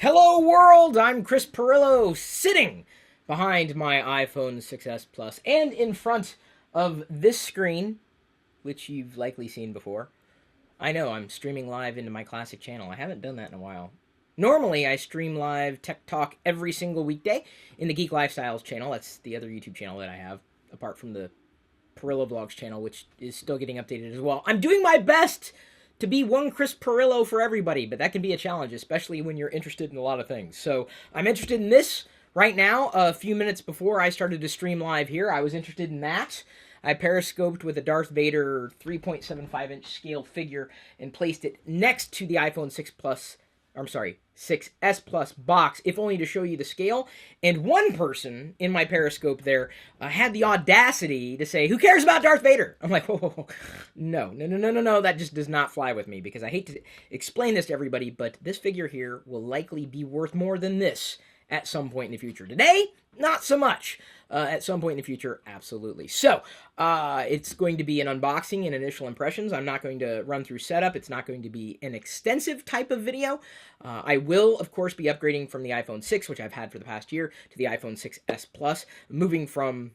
Hello world, I'm Chris Pirillo, sitting behind my iPhone 6s Plus and in front of this screen, which you've likely seen before. I know, I'm streaming live into my classic channel. I haven't done that in a while. Normally, I stream live Tech Talk every single weekday in the Geek Lifestyles channel. That's the other YouTube channel that I have, apart from the Pirillo Vlogs channel, which is still getting updated as well. I'm doing my best to be one Chris Pirillo for everybody, but that can be a challenge, especially when you're interested in a lot of things. So I'm interested in this right now. A few minutes before I started to stream live here, I was interested in that. I periscoped with a Darth Vader 3.75-inch scale figure and placed it next to the iPhone 6 Plus, I'm sorry, 6S Plus box, if only to show you the scale. And one person in my periscope there had the audacity to say, "Who cares about Darth Vader?" I'm like, whoa. No, that just does not fly with me, because I hate to explain this to everybody, but this figure here will likely be worth more than this at some point in the future. Today, not so much. At some point in the future, absolutely. So, it's going to be an unboxing and initial impressions. I'm not going to run through setup. It's not going to be an extensive type of video. I will, of course, be upgrading from the iPhone 6, which I've had for the past year, to the iPhone 6s Plus, moving from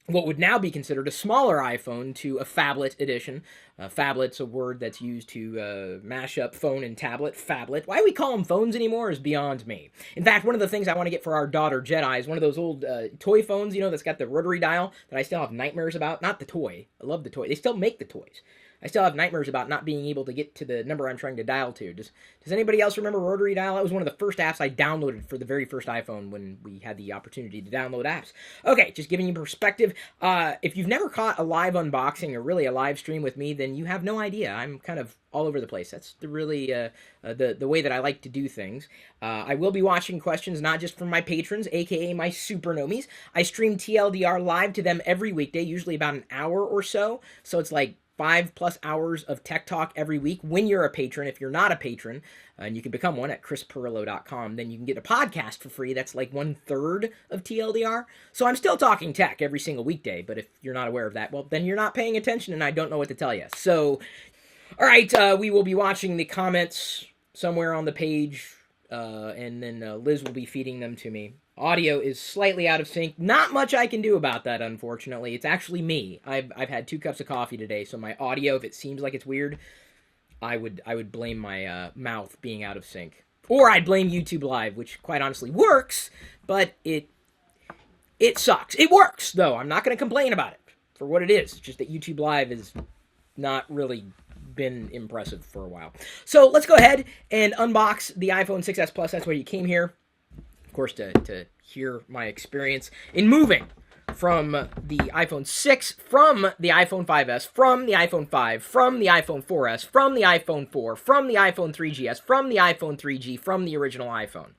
what would now be considered a smaller iPhone to a phablet edition. Phablet's a word that's used to mash up phone and tablet. Phablet. Why we call them phones anymore is beyond me. In fact, one of the things I want to get for our daughter Jedi is one of those old toy phones, you know, that's got the rotary dial that I still have nightmares about. Not the toy. I love the toy. They still make the toys. I still have nightmares about not being able to get to the number I'm trying to dial to. Does anybody else remember rotary dial? That was one of the first apps I downloaded for the very first iPhone when we had the opportunity to download apps. Okay, just giving you perspective. If you've never caught a live unboxing or really a live stream with me, then you have no idea. I'm kind of all over the place. That's the way that I like to do things. I will be watching questions not just from my patrons, aka my super nomies. I stream TLDR live to them every weekday, usually about an hour or so. So it's like 5+ hours of tech talk every week when you're a patron. If you're not a patron, and you can become one at chrispirillo.com, then you can get a podcast for free. That's like 1/3 of TLDR. So I'm still talking tech every single weekday, but if you're not aware of that, well, then you're not paying attention and I don't know what to tell you. So, all right, we will be watching the comments somewhere on the page, and then Liz will be feeding them to me. Audio is slightly out of sync. Not much I can do about that, unfortunately. It's actually me. I've had 2 cups of coffee today, so my audio, if it seems like it's weird, I would blame my mouth being out of sync. Or I'd blame YouTube Live, which quite honestly works, but it sucks. It works, though. I'm not going to complain about it for what it is. It's just that YouTube Live has not really been impressive for a while. So let's go ahead and unbox the iPhone 6s Plus. That's why you came here. Of course, to hear my experience in moving from the iPhone 6, from the iPhone 5S, from the iPhone 5, from the iPhone 4S, from the iPhone 4, from the iPhone 3GS, from the iPhone 3G, from the original iPhone.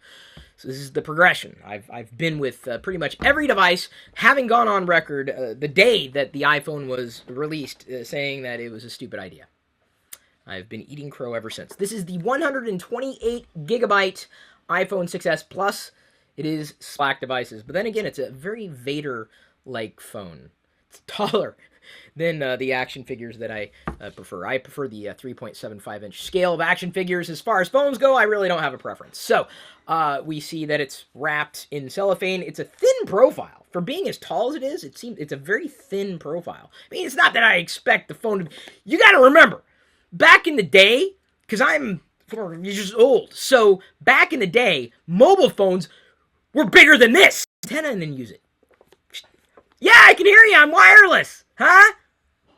So this is the progression. I've been with pretty much every device, having gone on record the day that the iPhone was released, saying that it was a stupid idea. I've been eating crow ever since. This is the 128GB iPhone 6s Plus. It is Slack devices, but then again, it's a very Vader-like phone. It's taller than the action figures that I prefer. I prefer the 3.75-inch scale of action figures. As far as phones go, I really don't have a preference. So, we see that it's wrapped in cellophane. It's a thin profile. For being as tall as it is, it's a very thin profile. I mean, it's not that I expect the phone to... You gotta remember, back in the day, because you're just old, so back in the day, mobile phones were bigger than this. Antenna and then use it. Yeah, I can hear you. I'm wireless. Huh?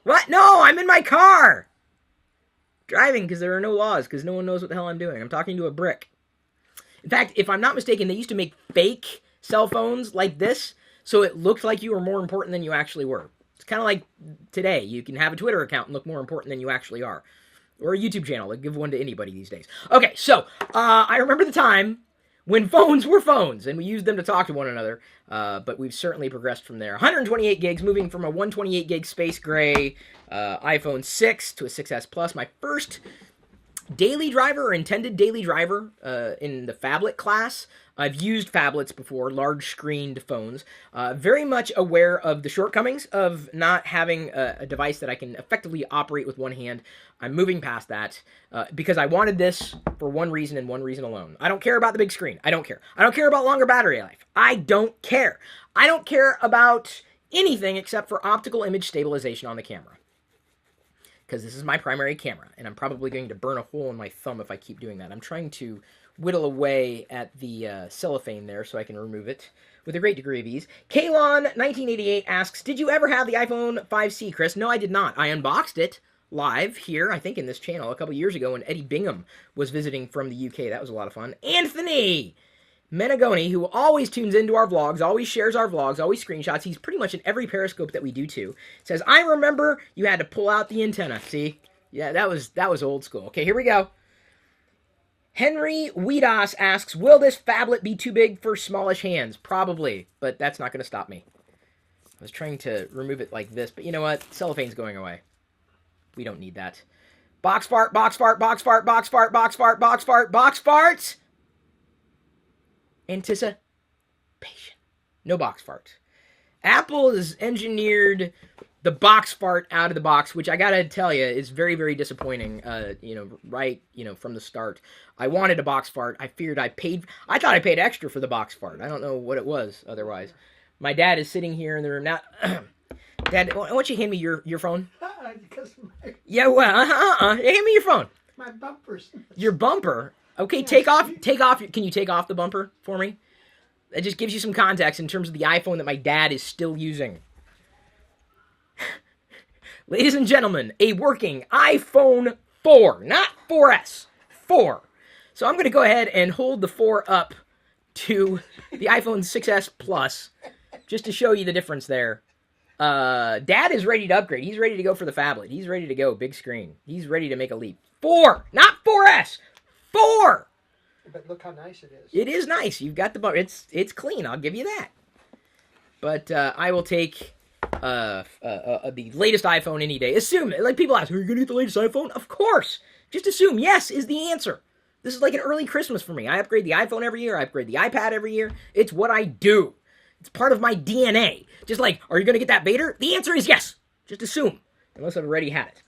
What? No, I'm in my car. Driving because there are no laws, because no one knows what the hell I'm doing. I'm talking to a brick. In fact, if I'm not mistaken, they used to make fake cell phones like this, so it looked like you were more important than you actually were. It's kind of like today. You can have a Twitter account and look more important than you actually are. Or a YouTube channel. Like, give one to anybody these days. Okay, so, I remember the time when phones were phones, and we used them to talk to one another, but we've certainly progressed from there. 128 gigs, moving from a 128 gig space gray iPhone 6 to a 6s Plus. My first daily driver or intended daily driver in the phablet class. I've used phablets before, large screened phones. Very much aware of the shortcomings of not having a device that I can effectively operate with one hand. I'm moving past that because I wanted this for one reason and one reason alone. I don't care about the big screen. I don't care. I don't care about longer battery life. I don't care. I don't care about anything except for optical image stabilization on the camera. Because this is my primary camera, and I'm probably going to burn a hole in my thumb if I keep doing that. I'm trying to whittle away at the cellophane there so I can remove it with a great degree of ease. Kalon1988 asks, did you ever have the iPhone 5C, Chris? No, I did not. I unboxed it live here, I think in this channel, a couple years ago when Eddie Bingham was visiting from the UK. That was a lot of fun. Anthony Menagoni, who always tunes into our vlogs, always shares our vlogs, always screenshots. He's pretty much in every Periscope that we do too. Says, I remember you had to pull out the antenna. See? Yeah, that was old school. Okay, here we go. Henry Weedos asks, will this phablet be too big for smallish hands? Probably, but that's not going to stop me. I was trying to remove it like this, but you know what? Cellophane's going away. We don't need that. Box fart, box fart, box fart, box fart, box fart, box fart, box farts. Anticipation. No box fart. Apple has engineered the box fart out of the box, which I gotta tell you is very, very disappointing. Right, from the start. I wanted a box fart. I thought I paid extra for the box fart. I don't know what it was otherwise. My dad is sitting here in the room now. Dad, why don't you hand me your phone? Yeah, well, hand me your phone. My bumpers. Your bumper? Okay, take off, can you take off the bumper for me? It just gives you some context in terms of the iPhone that my dad is still using. Ladies and gentlemen, a working iPhone 4, not 4S, 4. So I'm going to go ahead and hold the 4 up to the iPhone 6S Plus, just to show you the difference there. Dad is ready to upgrade. He's ready to go for the phablet. He's ready to go, big screen. He's ready to make a leap. 4, not 4S. 4! But look how nice it is. It is nice. You've got the bumper. It's clean. I'll give you that. But I will take the latest iPhone any day. Assume, like people ask, are you going to get the latest iPhone? Of course. Just assume yes is the answer. This is like an early Christmas for me. I upgrade the iPhone every year. I upgrade the iPad every year. It's what I do. It's part of my DNA. Just like, are you going to get that Vader? The answer is yes. Just assume. Unless I've already had it.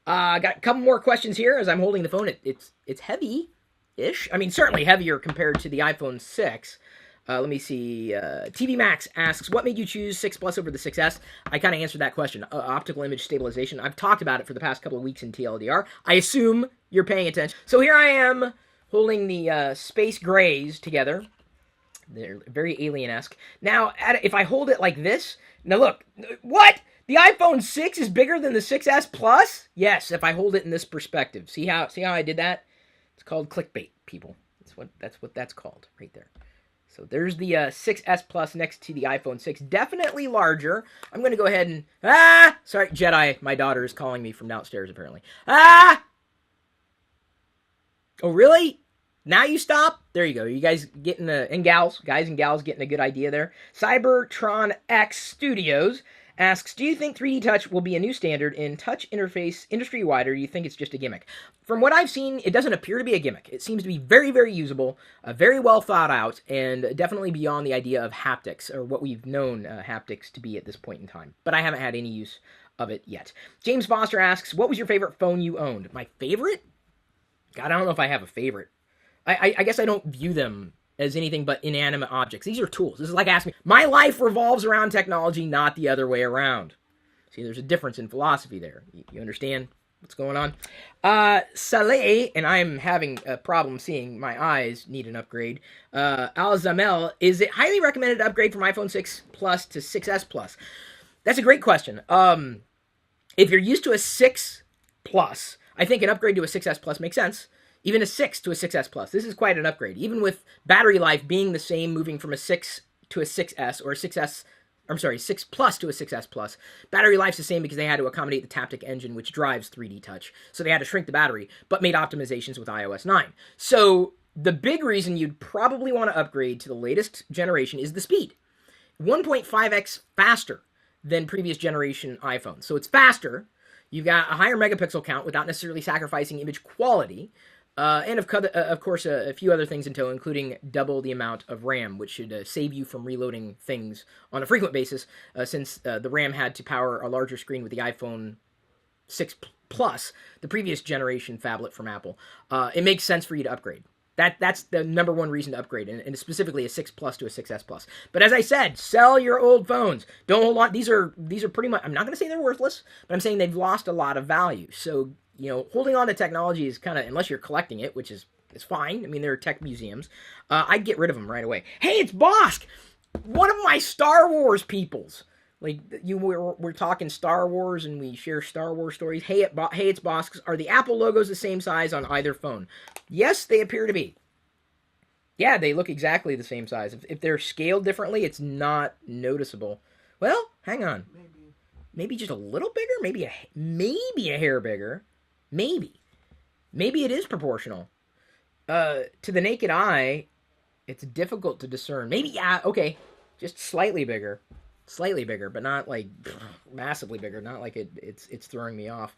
Got a couple more questions here as I'm holding the phone. It's heavy-ish. I mean, certainly heavier compared to the iPhone 6. Let me see. TV Max asks, what made you choose 6 Plus over the 6S? I kind of answered that question. Optical image stabilization. I've talked about it for the past couple of weeks in TLDR. I assume you're paying attention. So here I am holding the Space Grays together. They're very alien-esque. Now, if I hold it like this... Now look. What? The iPhone 6 is bigger than the 6S Plus? Yes, if I hold it in this perspective. See how I did that? It's called clickbait, people. That's what that's called right there. So there's the 6S Plus next to the iPhone 6. Definitely larger. I'm going to go ahead and... Sorry, Jedi. My daughter is calling me from downstairs, apparently. Oh, really? Now you stop? There you go. You guys getting and gals, guys and gals getting a good idea there. Cybertron X Studios asks, do you think 3D Touch will be a new standard in touch interface industry-wide, or do you think it's just a gimmick? From what I've seen, it doesn't appear to be a gimmick. It seems to be very, very usable, very well thought out, and definitely beyond the idea of haptics, or what we've known haptics to be at this point in time. But I haven't had any use of it yet. James Foster asks, what was your favorite phone you owned? My favorite? God, I don't know if I have a favorite. I guess I don't view them as anything but inanimate objects. These are tools. This is like asking me. My life revolves around technology, not the other way around. See, there's a difference in philosophy there. You understand what's going on? Saleh, and I'm having a problem seeing. My eyes need an upgrade. Al-Zamel, is it highly recommended to upgrade from iPhone 6 Plus to 6S Plus? That's a great question. If you're used to a 6 Plus, I think an upgrade to a 6S Plus makes sense. Even a 6 to a 6S Plus. This is quite an upgrade. Even with battery life being the same, moving from a 6 to a 6S, or a 6S, I'm sorry, 6 Plus to a 6S Plus. Battery life's the same because they had to accommodate the Taptic engine, which drives 3D Touch. So they had to shrink the battery, but made optimizations with iOS 9. So the big reason you'd probably want to upgrade to the latest generation is the speed. 1.5x faster than previous generation iPhones. So it's faster. You've got a higher megapixel count without necessarily sacrificing image quality. And of course, a few other things in tow, including double the amount of RAM, which should save you from reloading things on a frequent basis, since the RAM had to power a larger screen with the iPhone 6 Plus, the previous generation phablet from Apple. It makes sense for you to upgrade. That's the number one reason to upgrade, and specifically a 6 Plus to a 6S Plus. But as I said, sell your old phones. Don't hold on. These are pretty much, I'm not going to say they're worthless, but I'm saying they've lost a lot of value. So, holding on to technology is kind of, unless you're collecting it, which is fine. I mean, there are tech museums. I'd get rid of them right away. Hey, it's Bosk! One of my Star Wars peoples. Like, we're talking Star Wars, and we share Star Wars stories. Hey, it's Bosk. Are the Apple logos the same size on either phone? Yes, they appear to be. Yeah, they look exactly the same size. If they're scaled differently, it's not noticeable. Well, hang on. Maybe just a little bigger? Maybe a hair bigger. Maybe it is proportional. To the naked eye, it's difficult to discern. Maybe, yeah, okay, just slightly bigger, but not like massively bigger. Not like it's throwing me off.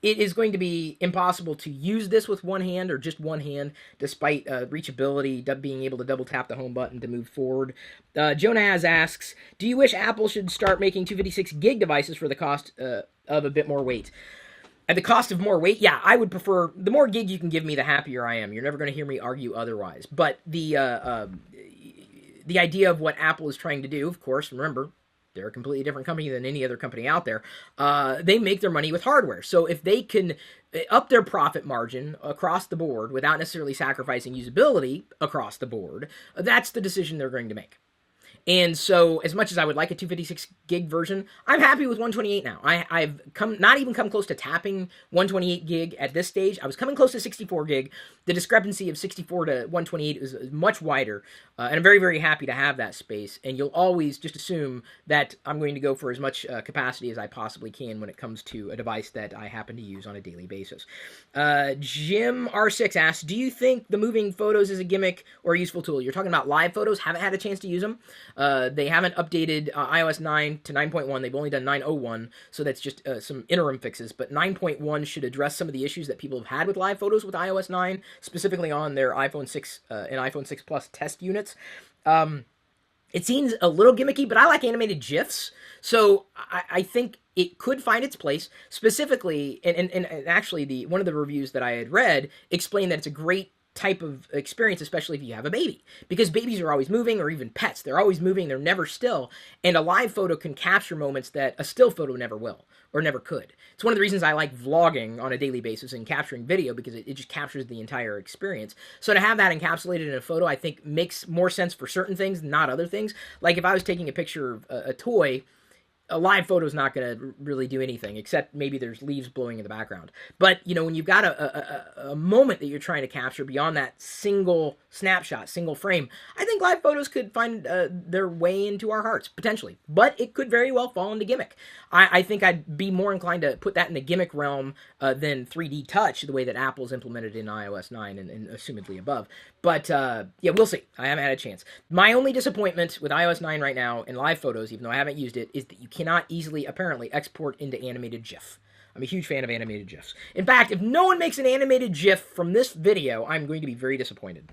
It is going to be impossible to use this with one hand or just one hand, despite reachability, being able to double tap the home button to move forward. Jonaz asks, do you wish Apple should start making 256 gig devices for the cost of a bit more weight? At the cost of more weight, yeah, I would prefer, the more gig you can give me, the happier I am. You're never going to hear me argue otherwise. But the idea of what Apple is trying to do, of course, remember, they're a completely different company than any other company out there. They make their money with hardware. So if they can up their profit margin across the board without necessarily sacrificing usability across the board, that's the decision they're going to make. And so, as much as I would like a 256 gig version, I'm happy with 128 now. I've not even come close to tapping 128 gig at this stage. I was coming close to 64 gig. The discrepancy of 64 to 128 is much wider, and I'm very, very happy to have that space. And you'll always just assume that I'm going to go for as much capacity as I possibly can when it comes to a device that I happen to use on a daily basis. Jim R6 asks, do you think the moving photos is a gimmick or a useful tool? You're talking about live photos. Haven't had a chance to use them. They haven't updated iOS 9 to 9.1. They've only done 9.01, so that's just some interim fixes. But 9.1 should address some of the issues that people have had with live photos with iOS 9, specifically on their iPhone 6 and iPhone 6 Plus test units. It seems a little gimmicky, but I like animated GIFs, so I think it could find its place. Specifically, and actually, one of the reviews that I had read explained that it's a great type of experience, especially if you have a baby, because babies are always moving, or even pets. They're always moving, they're never still, and a live photo can capture moments that a still photo never will, or never could. It's one of the reasons I like vlogging on a daily basis and capturing video, because it just captures the entire experience. So to have that encapsulated in a photo, I think makes more sense for certain things, not other things. Like if I was taking a picture of a toy, a live photo is not going to really do anything, except maybe there's leaves blowing in the background. But, when you've got a moment that you're trying to capture beyond that single snapshot, single frame, I think live photos could find their way into our hearts, potentially. But it could very well fall into gimmick. I think I'd be more inclined to put that in the gimmick realm than 3D Touch, the way that Apple's implemented in iOS 9 and assumedly above. But, yeah, we'll see. I haven't had a chance. My only disappointment with iOS 9 right now in live photos, even though I haven't used it, is that you cannot easily, apparently, export into animated GIF. I'm a huge fan of animated GIFs. In fact, if no one makes an animated GIF from this video, I'm going to be very disappointed.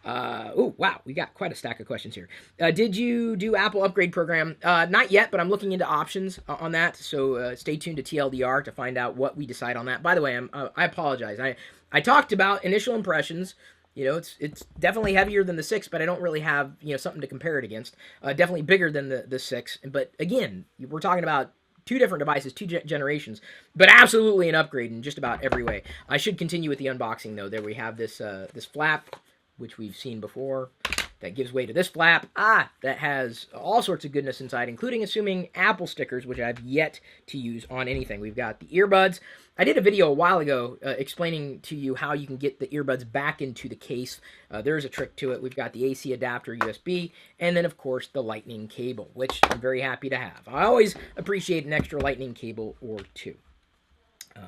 Oh, wow, we got quite a stack of questions here. Did you do Apple upgrade program? Not yet, but I'm looking into options on that, so stay tuned to TLDR to find out what we decide on that. By the way, I apologize. I talked about initial impressions. It's definitely heavier than the 6, but I don't really have, something to compare it against. Definitely bigger than the 6, but again, we're talking about two different devices, two generations, but absolutely an upgrade in just about every way. I should continue with the unboxing, though. There we have this flap, which we've seen before, that gives way to this flap, that has all sorts of goodness inside, including assuming Apple stickers, which I've yet to use on anything. We've got the earbuds. I did a video a while ago explaining to you how you can get the earbuds back into the case. There's a trick to it. We've got the AC adapter, USB, and then, of course, the lightning cable, which I'm very happy to have. I always appreciate an extra lightning cable or two.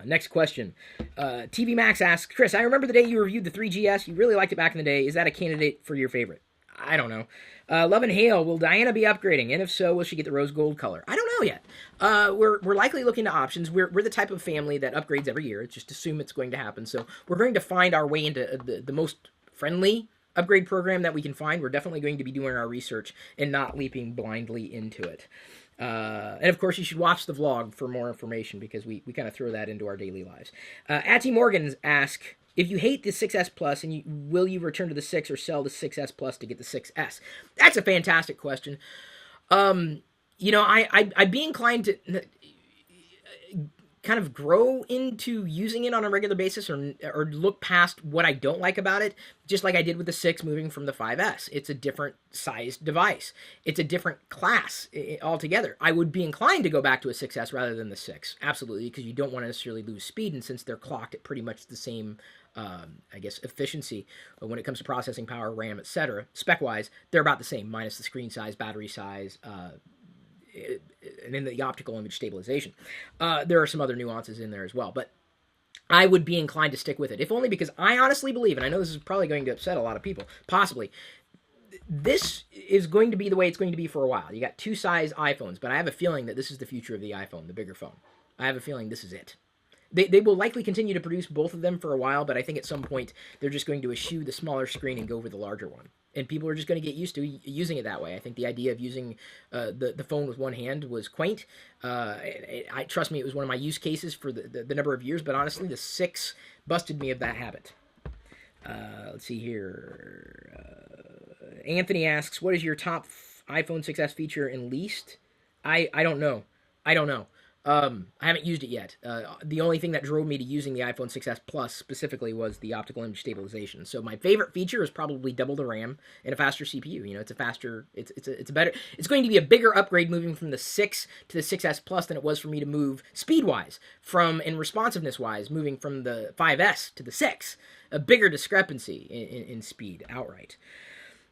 Next question. TV Max asks, Chris, I remember the day you reviewed the 3GS. You really liked it back in the day. Is that a candidate for your favorite? I don't know. Love and Hale, will Diana be upgrading? And if so, will she get the rose gold color? I don't know yet. We're likely looking to options. We're the type of family that upgrades every year. Just assume it's going to happen. So we're going to find our way into the most friendly upgrade program that we can find. We're definitely going to be doing our research and not leaping blindly into it. And of course, you should watch the vlog for more information because we kind of throw that into our daily lives. Atty Morgans ask, if you hate the 6S Plus, will you return to the 6 or sell the 6S Plus to get the 6S? That's a fantastic question. I'd be inclined to kind of grow into using it on a regular basis or look past what I don't like about it, just like I did with the 6 moving from the 5S. It's a different sized device. It's a different class altogether. I would be inclined to go back to a 6S rather than the 6, absolutely, because you don't want to necessarily lose speed, and since they're clocked at pretty much the same efficiency when it comes to processing power, RAM, etc. Spec-wise, they're about the same, minus the screen size, battery size, and then the optical image stabilization. There are some other nuances in there as well, but I would be inclined to stick with it, if only because I honestly believe, and I know this is probably going to upset a lot of people, possibly, this is going to be the way it's going to be for a while. You got 2 size iPhones, but I have a feeling that this is the future of the iPhone, the bigger phone. I have a feeling this is it. They will likely continue to produce both of them for a while, but I think at some point they're just going to eschew the smaller screen and go with the larger one. And people are just going to get used to using it that way. I think the idea of using the phone with one hand was quaint. Trust me, it was one of my use cases for the number of years, but honestly, the 6 busted me of that habit. Let's see here. Anthony asks, what is your top iPhone 6S feature and least? I don't know. I haven't used it yet. The only thing that drove me to using the iPhone 6S Plus specifically was the optical image stabilization. So my favorite feature is probably double the RAM and a faster CPU. You know, it's a faster, it's a better, it's going to be a bigger upgrade moving from the 6 to the 6S Plus than it was for me to move speed-wise and responsiveness-wise, moving from the 5S to the 6. A bigger discrepancy in speed outright.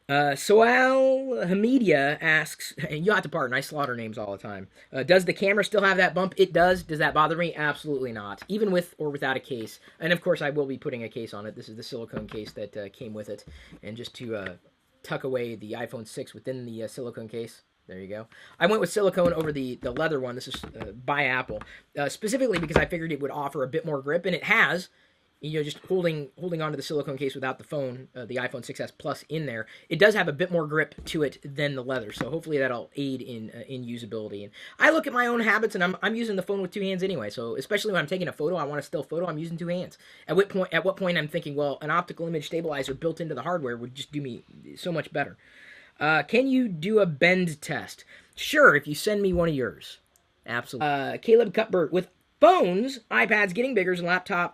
Soal Hamidia asks, and you'll have to pardon, I slaughter names all the time. Does the camera still have that bump? It does. Does that bother me? Absolutely not. Even with or without a case. And of course, I will be putting a case on it. This is the silicone case that came with it. And just to tuck away the iPhone 6 within the silicone case. There you go. I went with silicone over the leather one. This is by Apple. Specifically because I figured it would offer a bit more grip, and it has. You know, just holding onto the silicone case without the phone, the iPhone 6S Plus in there, it does have a bit more grip to it than the leather. So hopefully that'll aid in usability. And I look at my own habits, and I'm using the phone with 2 hands anyway. So especially when I'm taking a photo, I want a still photo, I'm using 2 hands. At what point I'm thinking, well, an optical image stabilizer built into the hardware would just do me so much better. Can you do a bend test? Sure, if you send me one of yours. Absolutely. Caleb Cuthbert, with phones, iPads getting bigger, and laptops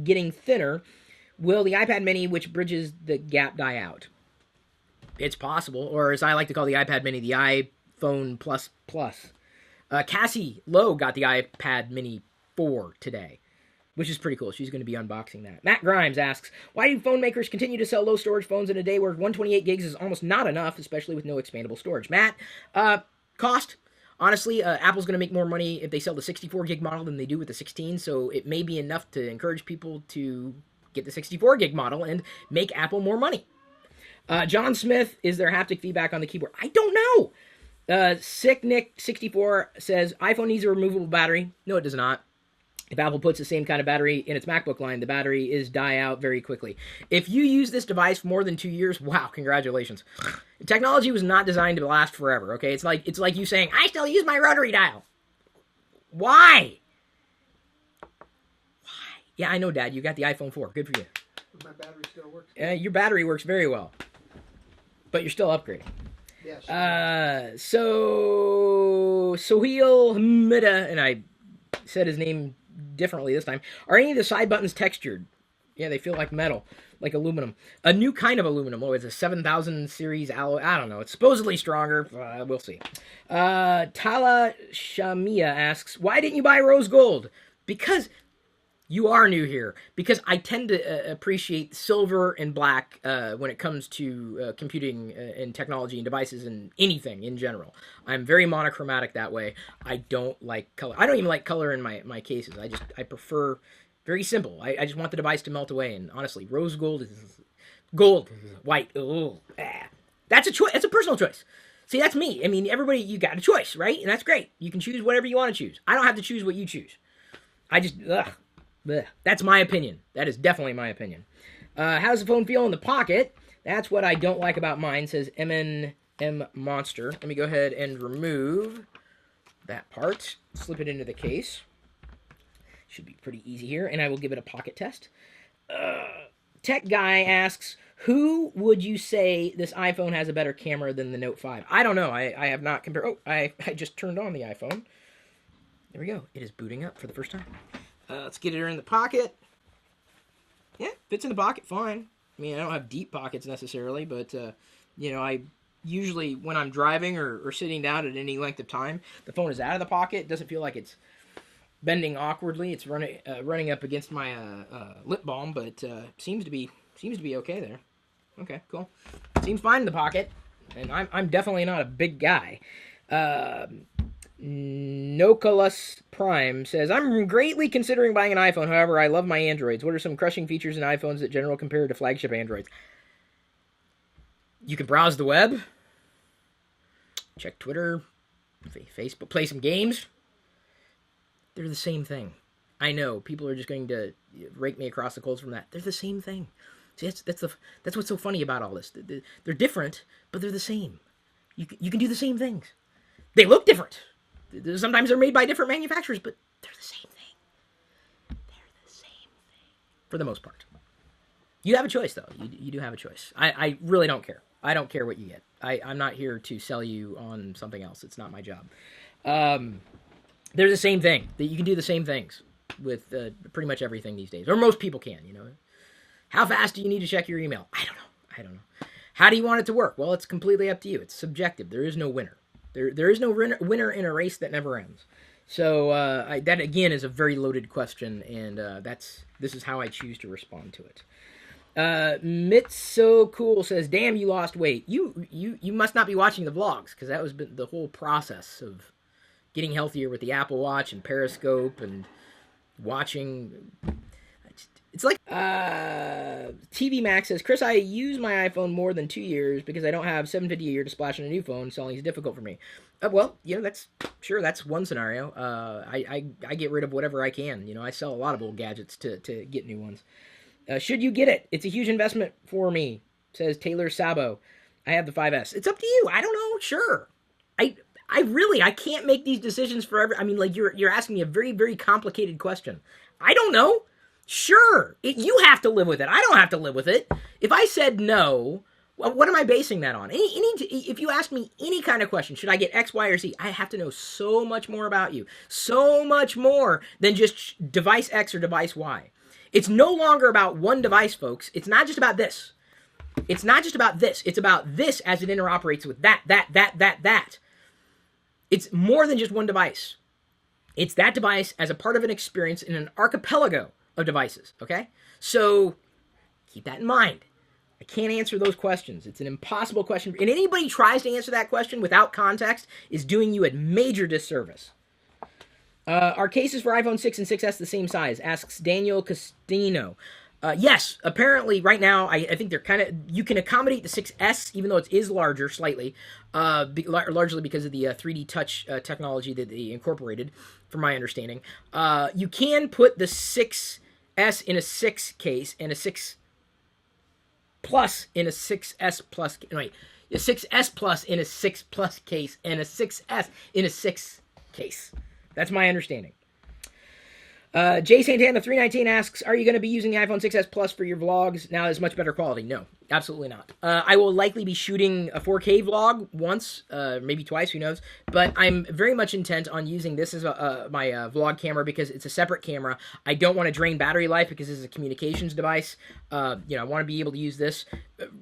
getting thinner, will the iPad mini, which bridges the gap, die out? It's possible, or as I like to call the iPad mini, the iPhone Plus Plus. Cassie Lowe got the iPad mini 4 today, which is pretty cool. She's going to be unboxing that. Matt Grimes asks, why do phone makers continue to sell low storage phones in a day where 128 gigs is almost not enough, especially with no expandable storage? Matt, cost. Honestly, Apple's going to make more money if they sell the 64 gig model than they do with the 16, so it may be enough to encourage people to get the 64 gig model and make Apple more money. John Smith, is there haptic feedback on the keyboard? I don't know. Sick Nick 64 says, iPhone needs a removable battery. No, it does not. If Apple puts the same kind of battery in its MacBook line, the battery is die out very quickly. If you use this device for more than 2 years, wow, congratulations. Technology was not designed to last forever, okay? It's like you saying, I still use my rotary dial. Why? Yeah, I know, Dad. You got the iPhone 4. Good for you. My battery still works. Your battery works very well. But you're still upgrading. Yes. Soheil Hamida, and I said his name differently this time. Are any of the side buttons textured? Yeah, they feel like metal, like aluminum. A new kind of aluminum. Oh, it's a 7000 series alloy. I don't know. It's supposedly stronger. We'll see. Tala Shamia asks, why didn't you buy rose gold? Because you are new here. Because I tend to appreciate silver and black when it comes to computing and technology and devices and anything in general. I'm very monochromatic that way. I don't like color. I don't even like color in my cases. I prefer very simple. I just want the device to melt away. And honestly, rose gold is gold. White. Ugh. That That's a choice. That's a personal choice. See, that's me. I mean, everybody, you got a choice, right? And that's great. You can choose whatever you want to choose. I don't have to choose what you choose. I just, bleh. That's my opinion. That is definitely my opinion. How does the phone feel in the pocket? That's what I don't like about mine, says MNM Monster. Let me go ahead and remove that part. Slip it into the case. Should be pretty easy here, and I will give it a pocket test. Tech Guy asks, who would you say this iPhone has a better camera than the Note 5? I don't know. I have not compared. Oh, I just turned on the iPhone. There we go. It is booting up for the first time. Let's get it in the pocket. Yeah, fits in the pocket fine. I mean, I don't have deep pockets necessarily, but, you know, I usually, when I'm driving or sitting down at any length of time, the phone is out of the pocket. It doesn't feel like it's bending awkwardly. It's running up against my lip balm, but seems to be okay there. Okay, cool. Seems fine in the pocket, and I'm definitely not a big guy. Noculus Prime says, I'm greatly considering buying an iPhone. However, I love my Androids. What are some crushing features in iPhones that general compare to flagship Androids? You can browse the web, check Twitter, Facebook, play some games. They're the same thing. I know people are just going to rake me across the coals from that. They're the same thing. See, that's what's so funny about all this. They're different, but they're the same. You can do the same things. They look different. Sometimes they're made by different manufacturers, but they're the same thing. They're the same thing for the most part. You have a choice, though. You do have a choice. I really don't care. I don't care what you get. I'm not here to sell you on something else. It's not my job. They're the same thing. You can do the same things with pretty much everything these days, or most people can. You know, how fast do you need to check your email? I don't know. How do you want it to work? Well, it's completely up to you. It's subjective. There is no winner. There is no winner in a race that never ends. So that again is a very loaded question, and this is how I choose to respond to it. Mitso Cool says, "Damn, you lost weight. You must not be watching the vlogs, because that was the whole process of getting healthier with the Apple Watch and Periscope and watching." It's like TV Max says, Chris, I use my iPhone more than 2 years because I don't have $750 a year to splash on a new phone. Selling is difficult for me. Well, you know, that's one scenario. I get rid of whatever I can. You know, I sell a lot of old gadgets to get new ones. Should you get it? It's a huge investment for me, says Taylor Sabo. I have the 5S. It's up to you. I don't know. Sure. I can't make these decisions for I mean, like, you're asking me a very, very complicated question. I don't know. Sure, you have to live with it. I don't have to live with it. If I said no, well, what am I basing that on? If you ask me any kind of question, should I get X, Y, or Z? I have to know so much more about you. So much more than just device X or device Y. It's no longer about one device, folks. It's not just about this. It's not just about this. It's about this as it interoperates with that. It's more than just one device. It's that device as a part of an experience in an archipelago of devices, okay? So keep that in mind. I can't answer those questions. It's an impossible question. And anybody tries to answer that question without context is doing you a major disservice. Are cases for iPhone 6 and 6S the same size? Asks Daniel Castino. Yes, apparently right now, I think they're kind of, you can accommodate the 6S, even though it is larger slightly, largely because of the 3D touch technology that they incorporated, from my understanding. You can put the 6S in a 6 case and a 6 Plus in a 6S Plus, wait, a 6S Plus in a 6 Plus case and a 6S in a 6 case. That's my understanding. Jay Santana 319 asks, are you going to be using the iPhone 6S Plus for your vlogs now that it's much better quality? No, absolutely not. I will likely be shooting a 4K vlog once, maybe twice, who knows. But I'm very much intent on using this as my vlog camera because it's a separate camera. I don't want to drain battery life because this is a communications device. I want to be able to use this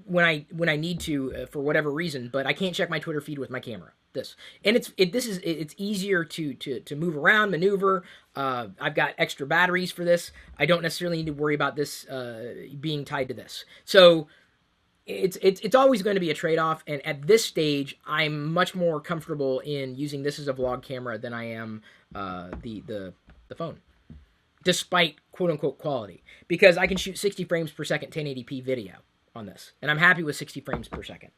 when I need to for whatever reason, but I can't check my Twitter feed with my camera. It's easier to move around, maneuver. I've got extra batteries for this. I don't necessarily need to worry about this being tied to this. So it's always going to be a trade-off. And at this stage, I'm much more comfortable in using this as a vlog camera than I am the phone, despite quote unquote quality, because I can shoot 60 frames per second 1080p video on this, and I'm happy with 60 frames per second.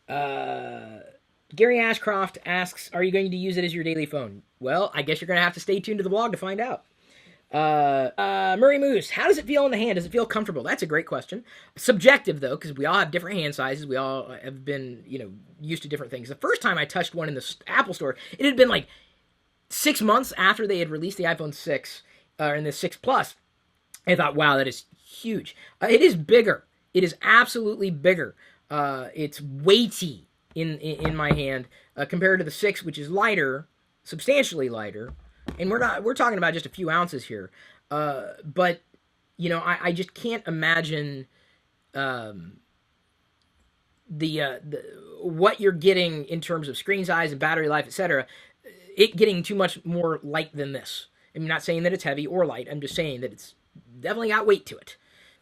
Gary Ashcroft asks, are you going to use it as your daily phone? Well, I guess you're going to have to stay tuned to the blog to find out. Murray Moose, how does it feel in the hand? Does it feel comfortable? That's a great question. Subjective, though, because we all have different hand sizes. We all have been, used to different things. The first time I touched one in the Apple store, it had been like 6 months after they had released the iPhone 6, and the 6 Plus. I thought, wow, that is huge. It is bigger. It is absolutely bigger. It's weighty in my hand compared to the 6, which is lighter, substantially lighter. And we're talking about just a few ounces here. But, I just can't imagine what you're getting in terms of screen size and battery life, etc., it getting too much more light than this. I'm not saying that it's heavy or light. I'm just saying that it's definitely got weight to it.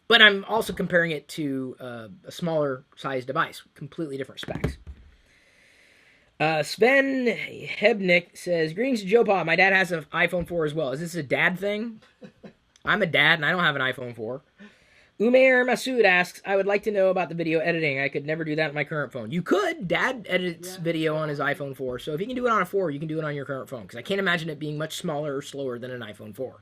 But I'm also comparing it to a smaller size device, completely different specs. Sven Hebnick says, greetings to Joe Pa. My dad has an iPhone 4 as well. Is this a dad thing? I'm a dad and I don't have an iPhone 4. Umair Masood asks, I would like to know about the video editing. I could never do that on my current phone. You could. Dad edits video on his iPhone 4. So if you can do it on a 4, you can do it on your current phone. Because I can't imagine it being much smaller or slower than an iPhone 4.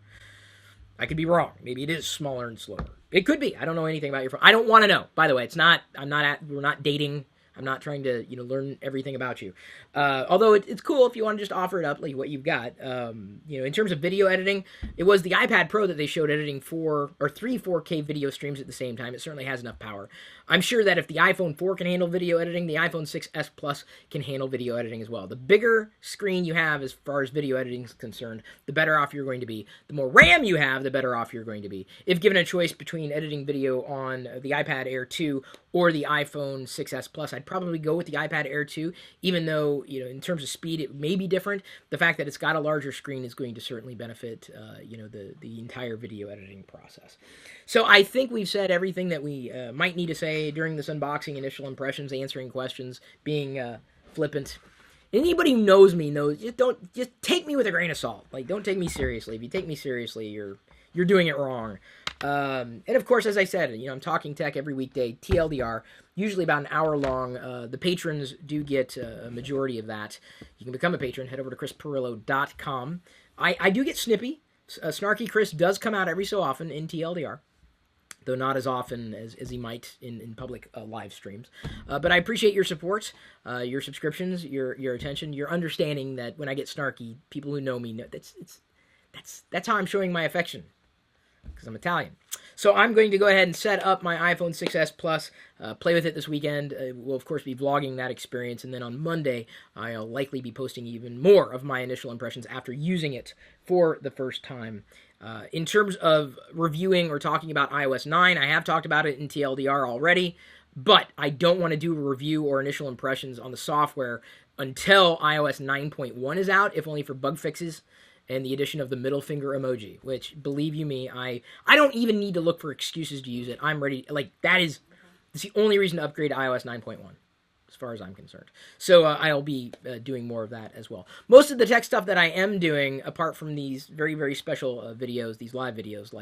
I could be wrong. Maybe it is smaller and slower. It could be. I don't know anything about your phone. I don't want to know. By the way, we're not dating. I'm not trying to, learn everything about you. Although it's cool if you want to just offer it up, like what you've got. In terms of video editing, it was the iPad Pro that they showed editing 4 or 3 4K video streams at the same time. It certainly has enough power. I'm sure that if the iPhone 4 can handle video editing, the iPhone 6s Plus can handle video editing as well. The bigger screen you have as far as video editing is concerned, the better off you're going to be. The more RAM you have, the better off you're going to be. If given a choice between editing video on the iPad Air 2 or the iPhone 6s Plus, I'd probably go with the iPad Air 2, even though, in terms of speed, it may be different. The fact that it's got a larger screen is going to certainly benefit, the entire video editing process. So I think we've said everything that we might need to say during this unboxing, initial impressions, answering questions, being flippant. Anybody who knows me knows, just take me with a grain of salt. Like, don't take me seriously. If you take me seriously, you're doing it wrong. And of course, as I said, I'm talking tech every weekday, TLDR, usually about an hour long. The patrons do get a majority of that. You can become a patron. Head over to chrispirillo.com. I do get snippy. Snarky Chris does come out every so often in TLDR, though not as often as he might in public live streams. But I appreciate your support, your subscriptions, your attention, your understanding that when I get snarky, people who know me know that's how I'm showing my affection, because I'm Italian. So I'm going to go ahead and set up my iPhone 6s Plus, play with it this weekend. We'll, of course, be vlogging that experience, and then on Monday, I'll likely be posting even more of my initial impressions after using it for the first time. In terms of reviewing or talking about iOS 9, I have talked about it in TLDR already, but I don't want to do a review or initial impressions on the software until iOS 9.1 is out, if only for bug fixes and the addition of the middle finger emoji, which, believe you me, I don't even need to look for excuses to use it. I'm ready. That's the only reason to upgrade to iOS 9.1, as far as I'm concerned. So I'll be doing more of that as well. Most of the tech stuff that I am doing, apart from these very, very special videos, these live videos,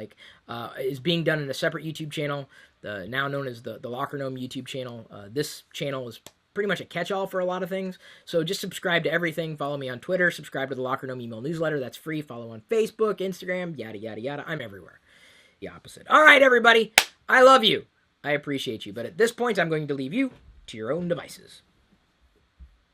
is being done in a separate YouTube channel, now known as the Locker Gnome YouTube channel. This channel is pretty much a catch-all for a lot of things. So just subscribe to everything. Follow me on Twitter. Subscribe to the Locker Gnome email newsletter. That's free. Follow on Facebook, Instagram, yada, yada, yada. I'm everywhere. The opposite. All right, everybody. I love you. I appreciate you. But at this point, I'm going to leave you to your own devices.